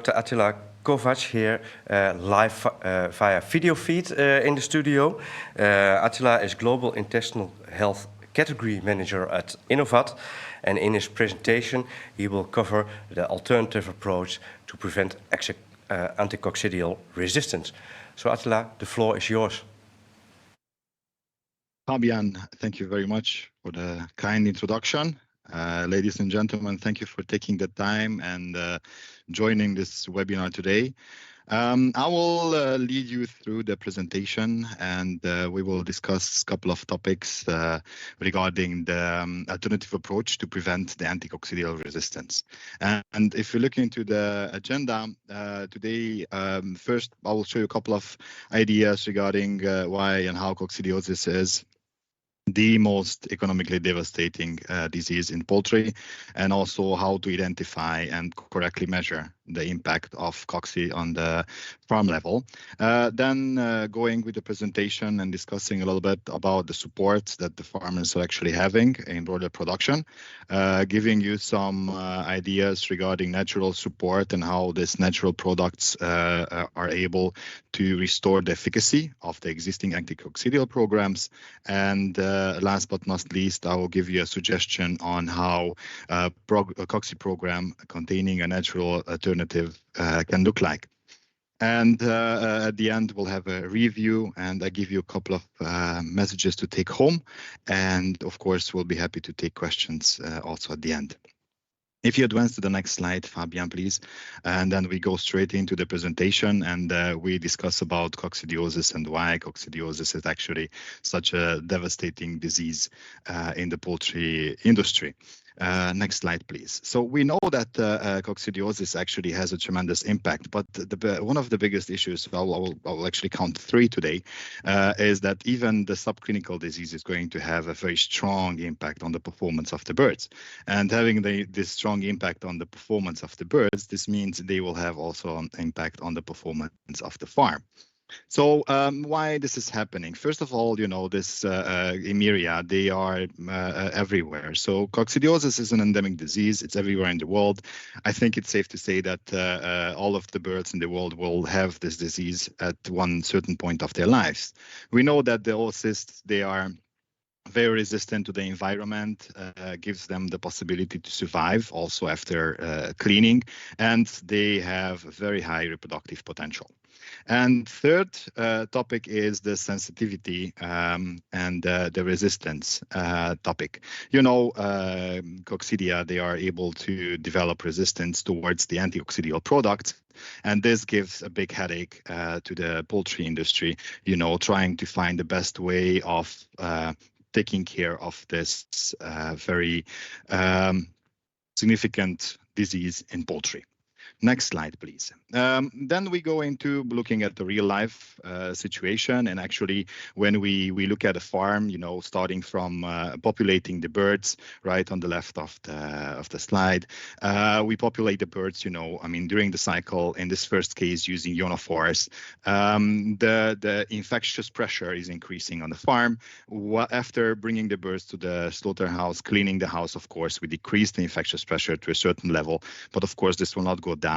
Dr. Attila Kovács here, live via video feed in the studio. Attila is Global Intestinal Health Category Manager at Innovad, and in his presentation he will cover the alternative approach to prevent anticoccidial resistance. So Attila, the floor is yours. Fabian, thank you very much for the kind introduction. Ladies and gentlemen, thank you for taking the time and joining this webinar today. I will lead you through the presentation, and we will discuss a couple of topics regarding the alternative approach to prevent the anticoccidial resistance. And if you look into the agenda today, first I will show you a couple of ideas regarding why and how coccidiosis is the most economically devastating disease in poultry, and also how to identify and correctly measure the impact of cocci on the farm level. Then going with the presentation and discussing a little bit about the support that the farmers are actually having in broiler production, giving you some ideas regarding natural support and how these natural products are able to restore the efficacy of the existing anticoccidial programs. And last but not least, I will give you a suggestion on how a cocci program containing a natural alternative can look like. And at the end, we'll have a review, and I give you a couple of messages to take home. And of course, we'll be happy to take questions also at the end. If you advance to the next slide, Fabian, please, and then we go straight into the presentation, and we discuss about coccidiosis and why coccidiosis is actually such a devastating disease in the poultry industry. Next slide, please. So we know that coccidiosis actually has a tremendous impact, but one of the biggest issues, I'll actually count three today, is that even the subclinical disease is going to have a very strong impact on the performance of the birds. And having this strong impact on the performance of the birds, this means they will have also an impact on the performance of the farm. So why this is happening? First of all, you know, this Emeria, they are everywhere. So coccidiosis is an endemic disease. It's everywhere in the world. I think it's safe to say that all of the birds in the world will have this disease at one certain point of their lives. We know that the oocysts, they are very resistant to the environment, gives them the possibility to survive also after cleaning, and they have very high reproductive potential. And third topic is the sensitivity and the resistance topic. You know, coccidia, they are able to develop resistance towards the anticoccidial products, and this gives a big headache to the poultry industry, you know, trying to find the best way of taking care of this very significant disease in poultry. Next slide, please. Then we go into looking at the real life situation. And actually, when we look at a farm, you know, starting from populating the birds right on the left of the slide, we populate the birds, you know, I mean, during the cycle, in this first case, using ionophores, the infectious pressure is increasing on the farm. After bringing the birds to the slaughterhouse, cleaning the house, of course, we decrease the infectious pressure to a certain level. But of course, this will not go down.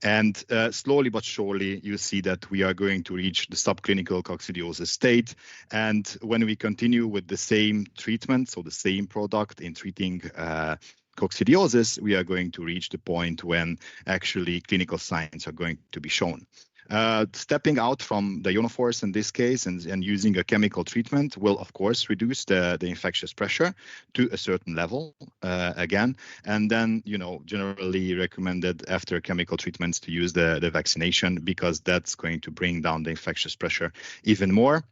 And slowly but surely, you see that we are going to reach the subclinical coccidiosis state. And when we continue with the same treatment, so the same product in treating coccidiosis, we are going to reach the point when actually clinical signs are going to be shown. Stepping out from the ionophores in this case and using a chemical treatment will, of course, reduce the infectious pressure to a certain level again. And then, you know, generally recommended after chemical treatments to use the vaccination, because that's going to bring down the infectious pressure even more,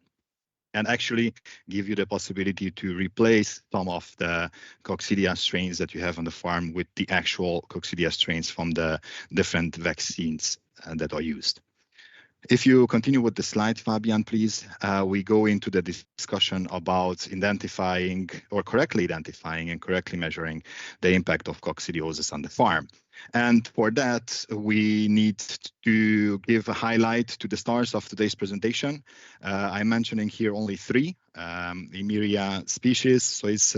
and actually give you the possibility to replace some of the coccidia strains that you have on the farm with the actual coccidia strains from the different vaccines that are used. If you continue with the slide, Fabian, please, we go into the discussion about identifying or correctly identifying and correctly measuring the impact of coccidiosis on the farm. And for that, we need to give a highlight to the stars of today's presentation. I'm mentioning here only three Emeria species. So it's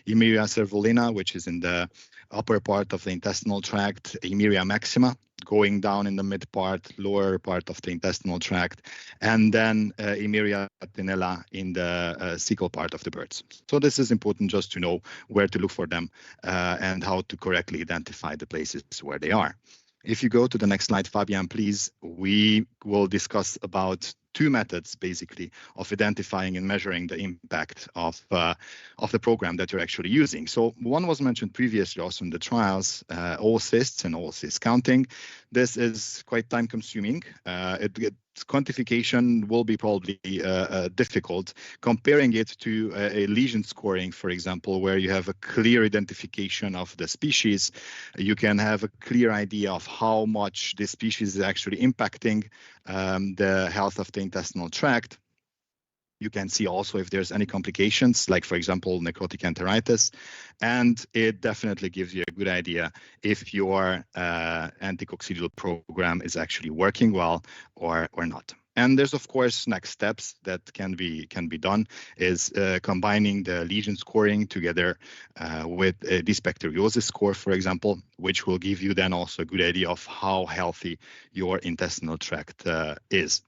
Emeria cervulina, which is in the upper part of the intestinal tract, Emeria maxima, going down in the mid part, lower part of the intestinal tract, and then Emeria tenella in the cecal part of the birds. So this is important just to know where to look for them and how to correctly identify the places where they are. If you go to the next slide, Fabian, please, we will discuss about two methods, basically, of identifying and measuring the impact of the program that you're actually using. So one was mentioned previously also in the trials, all cysts and all cyst counting. This is quite time consuming. Quantification will be probably difficult. Comparing it to a lesion scoring, for example, where you have a clear identification of the species, you can have a clear idea of how much this species is actually impacting the health of the intestinal tract. You can see also if there's any complications, like, for example, necrotic enteritis, and it definitely gives you a good idea if your anticoccidial program is actually working well or not. And there's, of course, next steps that can be done is combining the lesion scoring together with a dysbacteriosis score, for example, which will give you then also a good idea of how healthy your intestinal tract is.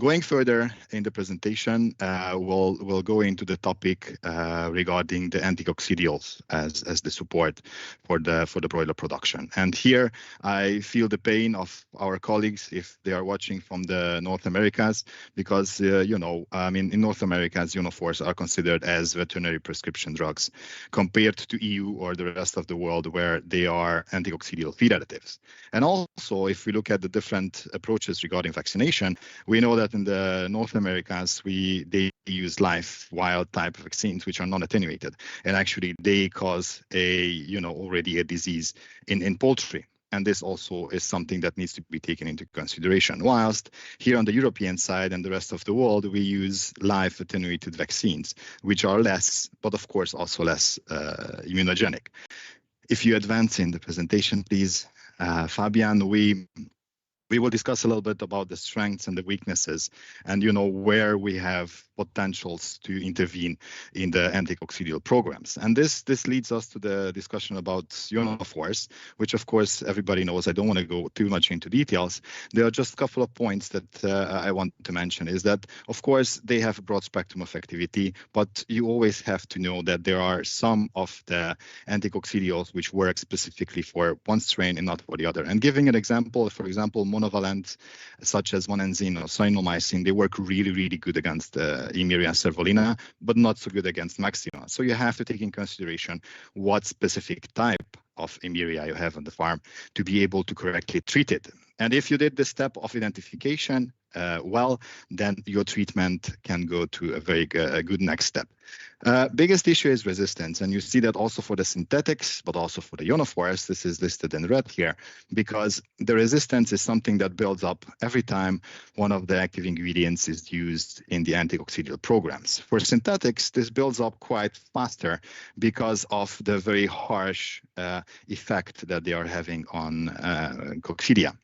Going further in the presentation, we'll go into the topic regarding the anticoccidials as the support for the broiler production. And here I feel the pain of our colleagues if they are watching from the North Americas, because in North America, ionophores are considered as veterinary prescription drugs compared to EU or the rest of the world where they are anticoccidial feed additives. And also, if we look at the different approaches regarding vaccination, we know that in the North Americas, they use live wild type vaccines, which are non-attenuated, and actually they cause already a disease in poultry. And this also is something that needs to be taken into consideration. Whilst here on the European side and the rest of the world, we use live attenuated vaccines, which are less, but of course also less immunogenic. If you advance in the presentation, please, Fabian, we will discuss a little bit about the strengths and the weaknesses and, where we have potentials to intervene in the anticoccidial programs. And this leads us to the discussion about ionophores, which of course everybody knows. I don't want to go too much into details. There are just a couple of points that I want to mention is that, of course, they have a broad spectrum of activity, but you always have to know that there are some of the anticoccidials which work specifically for one strain and not for the other. And giving an example, for example, monovalent, such as monenzin or cynomycin, they work really, really good against Emeria cervulina, but not so good against maxima. So you have to take in consideration what specific type of Emeria you have on the farm to be able to correctly treat it. And if you did the step of identification well, then your treatment can go to a very good next step. Biggest issue is resistance, and you see that also for the synthetics, but also for the ionophores. This is listed in red here, because the resistance is something that builds up every time one of the active ingredients is used in the anticoccidial programs. For synthetics, this builds up quite faster because of the very harsh effect that they are having on coccidia.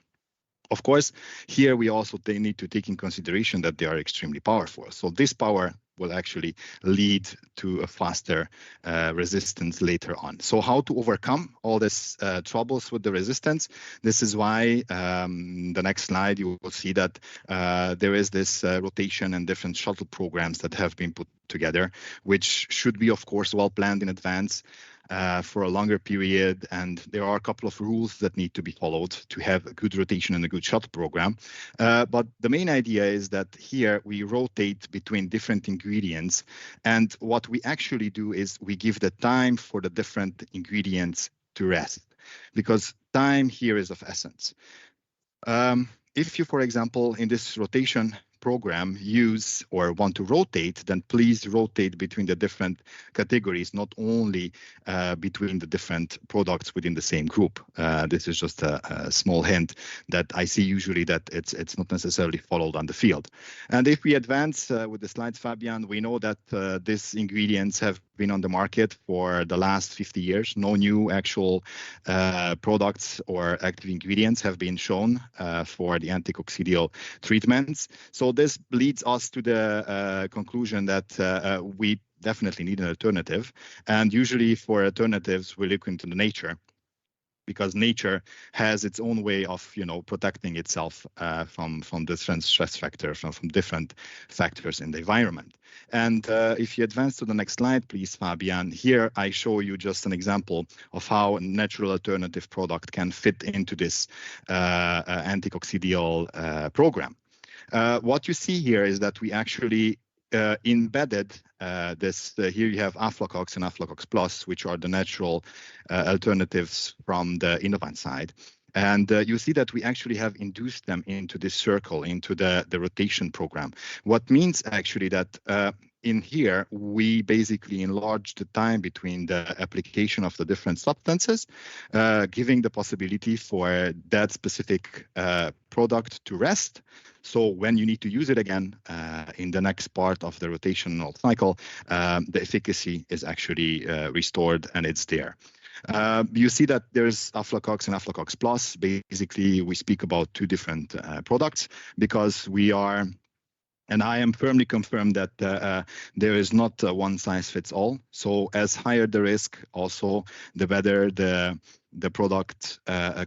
Of course, here they need to take in consideration that they are extremely powerful. So this power will actually lead to a faster resistance later on. So how to overcome all these troubles with the resistance? This is why the next slide you will see that there is this rotation and different shuttle programs that have been put together, which should be, of course, well planned in advance. For a longer period, and there are a couple of rules that need to be followed to have a good rotation and a good shuttle program. But the main idea is that here we rotate between different ingredients, and what we actually do is we give the time for the different ingredients to rest, because time here is of essence. If you, for example, in this rotation program use or want to rotate, then please rotate between the different categories, not only between the different products within the same group. This is just a small hint that I see usually that it's not necessarily followed on the field. And if we advance with the slides, Fabian, we know that these ingredients have been on the market for the last 50 years. No new actual products or active ingredients have been shown for the anticoccidial treatments. So this leads us to the conclusion that we definitely need an alternative. And usually for alternatives, we look into the nature. because nature has its own way of, protecting itself from different stress factors, from different factors in the environment. And if you advance to the next slide, please, Fabian, here I show you just an example of how a natural alternative product can fit into this anticoccidial program. What you see here is that we actually embedded this. Here you have Aflacox and Aflacox Plus, which are the natural alternatives from the Innovad side. And you see that we actually have induced them into this circle, into the rotation program. What means actually that in here, we basically enlarge the time between the application of the different substances, giving the possibility for that specific product to rest. So when you need to use it again in the next part of the rotational cycle, the efficacy is actually restored and it's there. You see that there's Aflacox and Aflacox Plus. Basically, we speak about two different products because we are, and I am firmly confirmed that there is not a one size fits all. So as higher the risk, also the better the product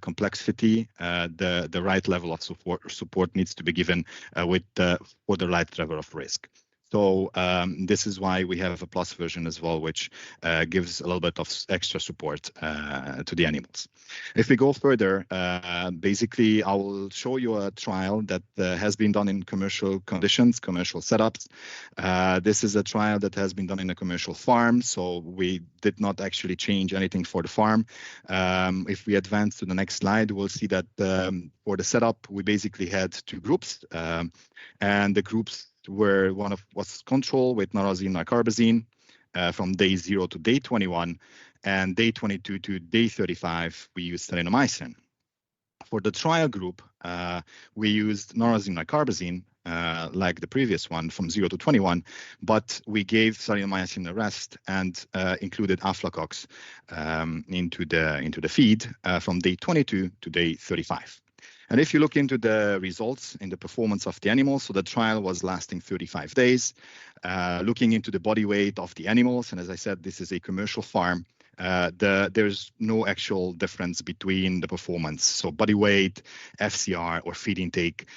complexity, the right level of support needs to be given for the right level of risk. So this is why we have a plus version as well, which gives a little bit of extra support to the animals. If we go further, basically, I will show you a trial that has been done in commercial conditions, commercial setups. This is a trial that has been done in a commercial farm, so we did not actually change anything for the farm. If we advance to the next slide, we'll see that for the setup, we basically had two groups, and the groups where one of was control with narasin nicarbazine from day 0 to day 21, and day 22 to day 35, we used salinomycin. For the trial group, we used narasin nicarbazine like the previous one from 0 to 21, but we gave salinomycin a rest and included Aflacox into the feed from day 22 to day 35. And if you look into the results in the performance of the animals, so the trial was lasting 35 days, looking into the body weight of the animals. And as I said, this is a commercial farm. There's no actual difference between the performance. So body weight, FCR, or feed intake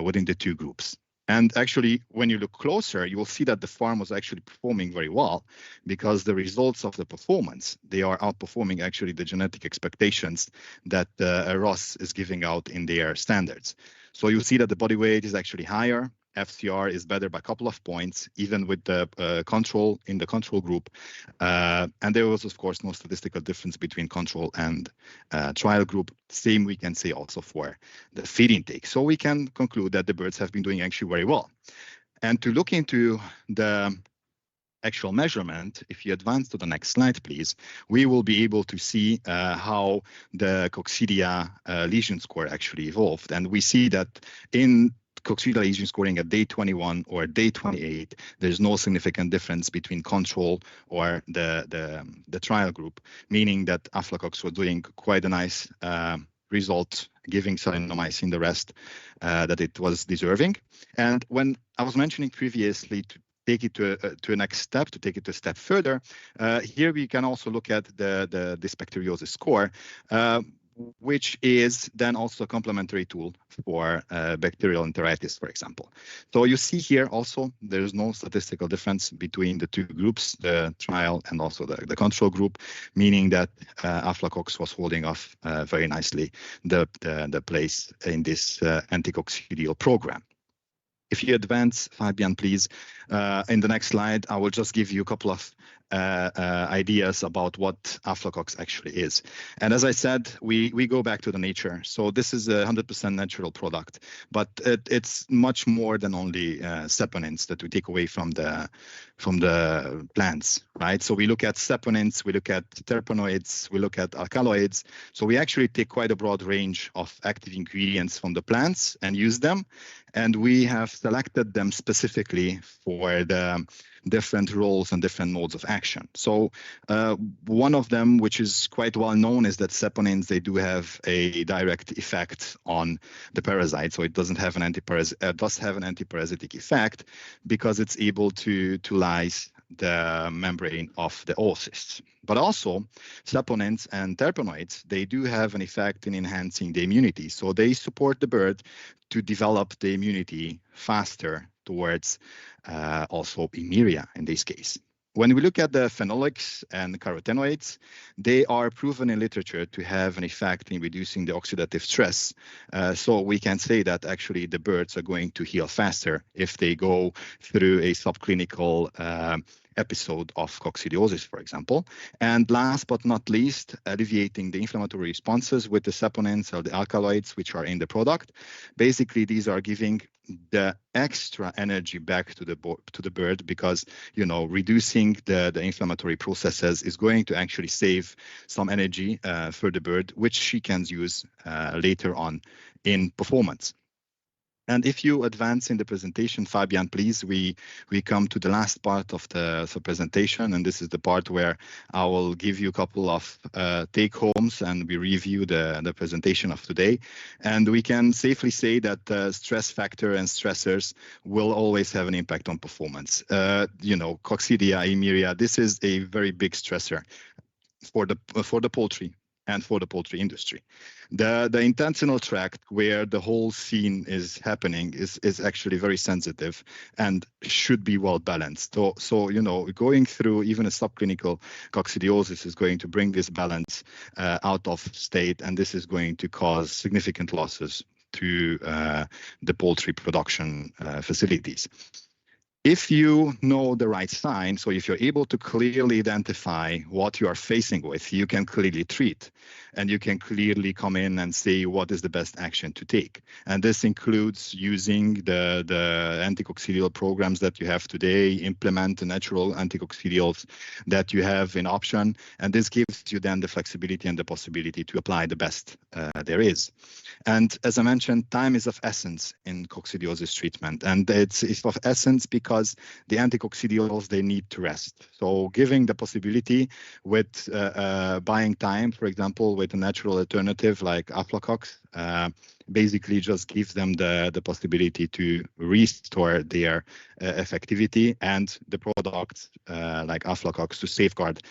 within the two groups. And actually, when you look closer, you will see that the farm was actually performing very well because the results of the performance, they are outperforming actually the genetic expectations that Ross is giving out in their standards. So you see that the body weight is actually higher. FCR is better by a couple of points, even with the control in the control group. And there was, of course, no statistical difference between control and trial group. Same we can say also for the feed intake. So we can conclude that the birds have been doing actually very well. And to look into the actual measurement, if you advance to the next slide, please, we will be able to see how the coccidia lesion score actually evolved. And we see that in coccidial lesion scoring at day 21 or day 28, there's no significant difference between control or the trial group, meaning that Aflacox was doing quite a nice result, giving salinomycin the rest that it was deserving. And when I was mentioning previously to take it to a next step, to take it a step further, here we can also look at the dysbacteriosis score, which is then also a complementary tool for bacterial enteritis, for example. So you see here also, there's no statistical difference between the two groups, the trial and also the control group, meaning that Aflacox was holding off very nicely the place in this anticoccidial program. If you advance, Fabian, please, in the next slide, I will just give you a couple of ideas about what Aflacox actually is. And as I said, we go back to the nature. So this is a 100% natural product, but it's much more than only saponins that we take away from the plants, right? So we look at saponins, we look at terpenoids, we look at alkaloids. So we actually take quite a broad range of active ingredients from the plants and use them. And we have selected them specifically for the different roles and different modes of action. So one of them, which is quite well known, is that saponins, they do have a direct effect on the parasite. So it doesn't have an does have an antiparasitic effect because it's able to lyse the membrane of the oocysts. But also, saponins and terpenoids, they do have an effect in enhancing the immunity. So they support the bird to develop the immunity faster towards also Emeria in this case. When we look at the phenolics and carotenoids, they are proven in literature to have an effect in reducing the oxidative stress. So we can say that actually the birds are going to heal faster if they go through a subclinical episode of coccidiosis, for example. And last but not least, alleviating the inflammatory responses with the saponins or the alkaloids which are in the product. Basically, these are giving the extra energy back to the bird because, you know, reducing the inflammatory processes is going to actually save some energy for the bird, which she can use later on in performance. And if you advance in the presentation, Fabian, please, we come to the last part of the presentation, and this is the part where I will give you a couple of take-homes and we review the presentation of today. And we can safely say that the stress factor and stressors will always have an impact on performance. You know, Coccidia, Emeria, this is a very big stressor for the poultry and for the poultry industry. The intestinal tract where the whole scene is happening is actually very sensitive and should be well balanced. So you know, going through even a subclinical coccidiosis is going to bring this balance out of state, and this is going to cause significant losses to the poultry production facilities. If you know the right sign, so if you're able to clearly identify what you are facing with, you can clearly treat, and you can clearly come in and say what is the best action to take. And this includes using the anticoccidial programs that you have today, implement the natural anticoccidials that you have in option, and this gives you then the flexibility and the possibility to apply the best there is. And as I mentioned, time is of essence in coccidiosis treatment, and it's of essence because the anticoccidials, they need to rest. So giving the possibility with buying time, for example, with a natural alternative like Aflacox, basically just gives them the possibility to restore their effectivity and the products like Aflacox to safeguard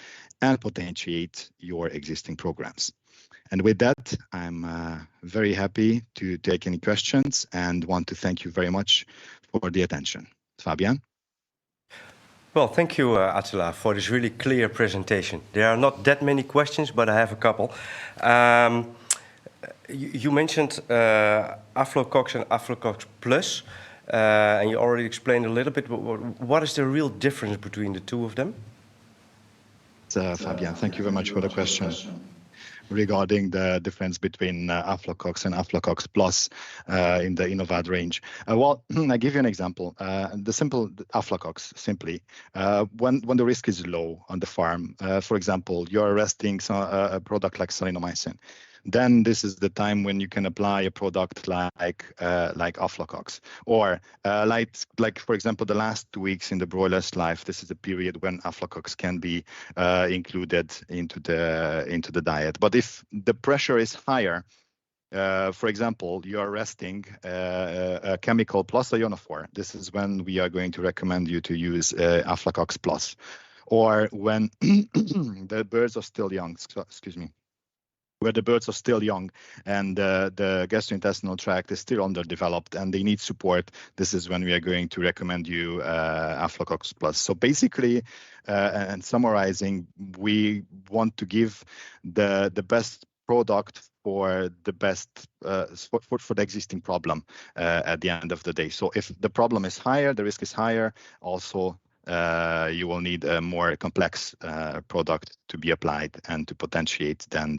and potentiate your existing programs. And with that, I'm very happy to take any questions and want to thank you very much for the attention. Fabian? Well, thank you, Attila, for this really clear presentation. There are not that many questions, but I have a couple. You mentioned Aflacox and Aflacox Plus, and you already explained a little bit. What is the real difference between the two of them? Fabian, thank you very much for the question. Regarding the difference between Aflacox and Aflacox Plus in the Innovad range. Well, I give you an example. The simple Aflacox, simply, when the risk is low on the farm, for example, you're arresting a product like salinomycin, then this is the time when you can apply a product like Aflacox. Or like for example, the last 2 weeks in the broiler's life, this is a period when Aflacox can be included into the diet. But if the pressure is higher, for example, you are resting a chemical plus ionophore, this is when we are going to recommend you to use Aflacox Plus. Or when the birds are still young, excuse me, where the birds are still young and the gastrointestinal tract is still underdeveloped and they need support, this is when we are going to recommend you Aflacox Plus. So basically, and summarizing, we want to give the best product for the best for the existing problem at the end of the day. So if the problem is higher, the risk is higher, also you will need a more complex product to be applied and to potentiate then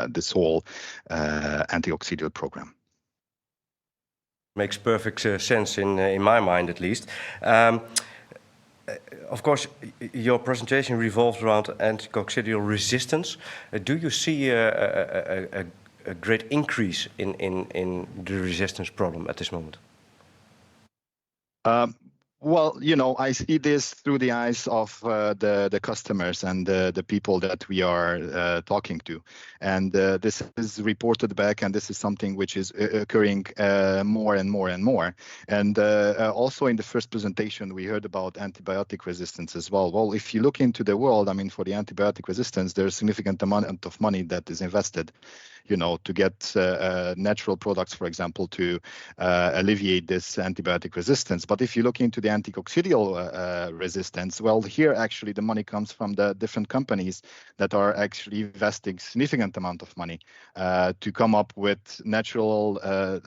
this whole anticoccidial program. Makes perfect sense in my mind, at least. Of course, your presentation revolved around anticoccidial resistance. Do you see a great increase in the resistance problem at this moment? Well, I see this through the eyes of the customers and the people that we are talking to. And this is reported back, and this is something which is occurring more and more and more. And also in the first presentation, we heard about antibiotic resistance as well. Well, if you look into the world, I mean, for the antibiotic resistance, there's a significant amount of money that is invested, to get natural products, for example, to alleviate this antibiotic resistance. But if you look into the anticoccidial resistance, well, here actually the money comes from the different companies that are actually investing significant amount of money to come up with natural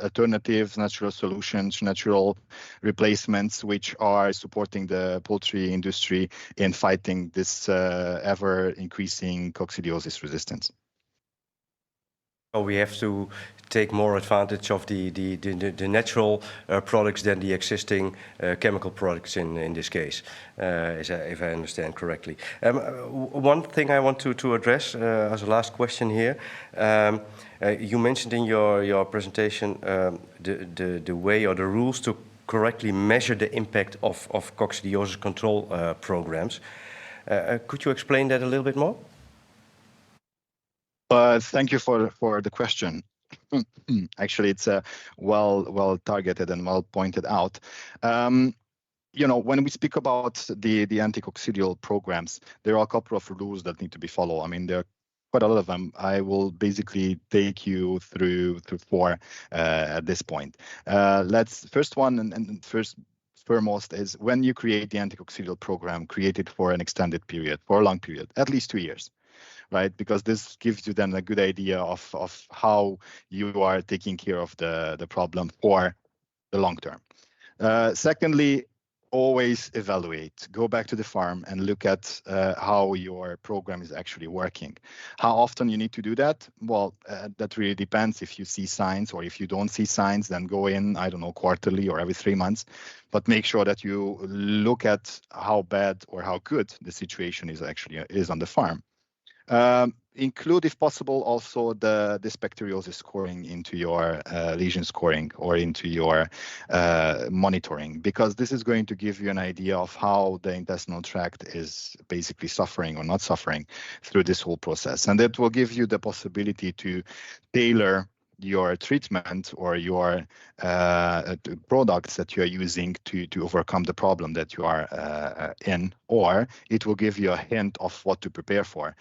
alternatives, natural solutions, natural replacements, which are supporting the poultry industry in fighting this ever increasing coccidiosis resistance. So we have to take more advantage of the natural products than the existing chemical products in this case, if I understand correctly. One thing I want to address as a last question here, you mentioned in your presentation the way or the rules to correctly measure the impact of coccidiosis control programs. Could you explain that a little bit more? Thank you for the question. Actually, it's well targeted and well pointed out. When we speak about the anticoccidial programs, there are a couple of rules that need to be followed. I mean, there are quite a lot of them. I will basically take you through four at this point. First one and foremost is when you create the anticoccidial program, create it for an extended period, for a long period, at least 2 years. Right, because this gives you then a good idea of how you are taking care of the problem for the long term. Secondly, always evaluate. Go back to the farm and look at how your program is actually working. How often you need to do that? Well, that really depends. If you see signs or if you don't see signs, then go in, I don't know, quarterly or every 3 months. But make sure that you look at how bad or how good the situation is on the farm. Include, if possible, also the bacteriosis scoring into your lesion scoring or into your monitoring, because this is going to give you an idea of how the intestinal tract is basically suffering or not suffering through this whole process. And that will give you the possibility to tailor your treatment or your products that you are using to overcome the problem that you are in, or it will give you a hint of what to prepare for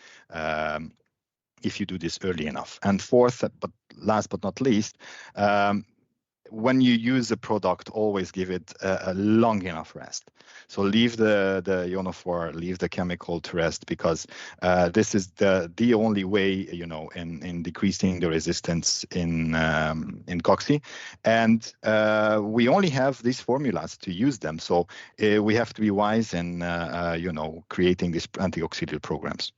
if you do this early enough. And fourth, but last but not least, when you use a product, always give it a long enough rest. So leave the ionophore, leave the chemical to rest, because this is the only way, in decreasing the resistance in cocci. And we only have these formulas to use them. So we have to be wise in, creating these anticoccidial programs.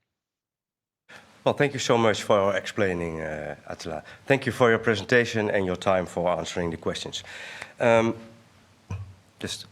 Well, thank you so much for explaining, Attila. Thank you for your presentation and your time for answering the questions. Just